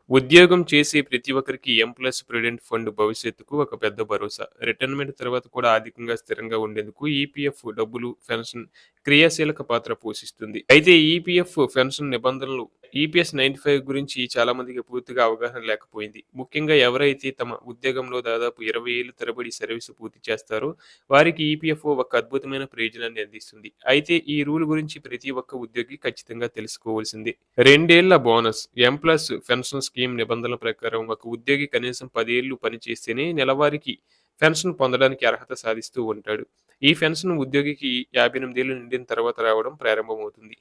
ఉద్యోగం చేసే ప్రతి ఒక్కరికి ఎంప్లాయీస్ ప్రొవిడెంట్ ఫండ్ భవిష్యత్తుకు ఒక పెద్ద భరోసా. రిటైర్మెంట్ తర్వాత కూడా ఆర్థికంగా స్థిరంగా ఉండేందుకు ఈపీఎఫ్ డబ్బులు, పెన్షన్ క్రియాశీలక పాత్ర పోషిస్తుంది. అయితే ఈపీఎఫ్ పెన్షన్ నిబంధనలు ఈపీఎస్ 95 గురించి చాలా మందికి పూర్తిగా అవగాహన లేకపోయింది. ముఖ్యంగా ఎవరైతే తమ ఉద్యోగంలో దాదాపు 20 ఏళ్ల తరబడి సర్వీస్ పూర్తి చేస్తారో వారికి ఈపీఎఫ్ఓ ఒక అద్భుతమైన ప్రయోజనాన్ని అందిస్తుంది. అయితే ఈ రూల్ గురించి ప్రతి ఒక్క ఉద్యోగి ఖచ్చితంగా తెలుసుకోవాల్సిందే. 2 ఏళ్ల బోనస్. ఎంప్లాయీస్ పెన్షన్ స్కీమ్ నిబంధనల ప్రకారం ఒక ఉద్యోగి కనీసం 10 ఏళ్లు పనిచేస్తేనే నెలవారీకి పెన్షన్ పొందడానికి అర్హత సాధిస్తూ ఉంటాడు. ఈ పెన్షన్ ఉద్యోగికి 58 ఏళ్లు నిండిన తర్వాత రావడం ప్రారంభమవుతుంది.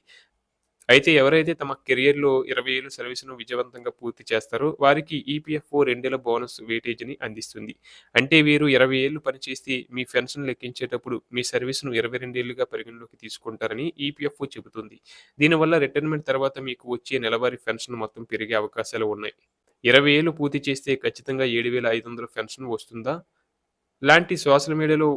అయితే ఎవరైతే తమ కెరియర్‌లో 20 ఏళ్ల సర్వీస్‌ను విజయవంతంగా పూర్తి చేస్తారో వారికి ఈపీఎఫ్ఓ 2 ఏళ్ల బోనస్ వెయిటేజ్‌ని అందిస్తుంది. అంటే వీరు 20 ఏళ్లు పనిచేసి మీ పెన్షన్ లెక్కించేటప్పుడు మీ సర్వీస్‌ను 22 ఏళ్లుగా పరిగణలోకి తీసుకుంటారని ఈపీఎఫ్ఓ చెబుతుంది. దీనివల్ల రిటైర్మెంట్ తర్వాత మీకు వచ్చే నెలవారీ పెన్షన్ మొత్తం పెరిగే అవకాశాలు ఉన్నాయి. 20 ఏళ్లు పూర్తి చేస్తే ఖచ్చితంగా 7,500 పెన్షన్ వస్తుందా? లాంటి సోషల్ మీడియాలో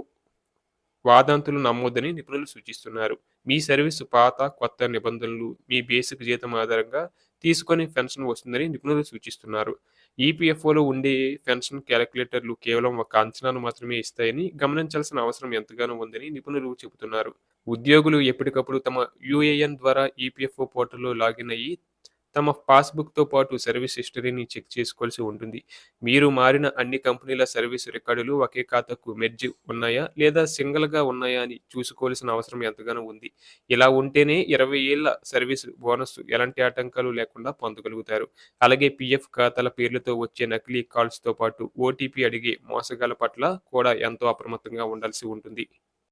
వాదంతులు నమ్మొద్దని నిపుణులు సూచిస్తున్నారు. మీ సర్వీసు పాత, కొత్త నిబంధనలు, మీ బేసిక్ జీతం ఆధారంగా తీసుకొని పెన్షన్ వస్తుందని నిపుణులు సూచిస్తున్నారు. ఈపీఎఫ్ఓలో ఉండే పెన్షన్ క్యాలిక్యులేటర్లు కేవలం ఒక అంచనాను మాత్రమే ఇస్తాయని గమనించాల్సిన అవసరం ఎంతగానో ఉందని నిపుణులు చెబుతున్నారు. ఉద్యోగులు ఎప్పటికప్పుడు తమ యూఏఎన్ ద్వారా ఈపీఎఫ్ఓ పోర్టల్‌లో లాగిన్ అయ్యి తమ పాస్‌బుక్‌తో పాటు సర్వీస్ హిస్టరీని చెక్ చేసుకోవాల్సి ఉంటుంది. మీరు మారిన అన్ని కంపెనీల సర్వీస్ రికార్డులు ఒకే ఖాతాకు మెర్జ్ ఉన్నాయా? లేదా సింగిల్‌గా ఉన్నాయా అని చూసుకోవాల్సిన అవసరం ఎంతగానో ఉంది. ఇలా ఉంటేనే 20 ఏళ్ల సర్వీస్ బోనస్ ఎలాంటి ఆటంకాలు లేకుండా పొందగలుగుతారు. అలాగే పీఎఫ్ ఖాతాల పేర్లతో వచ్చే నకిలీ కాల్స్‌తో పాటు ఓటీపీ అడిగే మోసగాళ్ల పట్ల కూడా ఎంతో అప్రమత్తంగా ఉండాల్సి ఉంటుంది.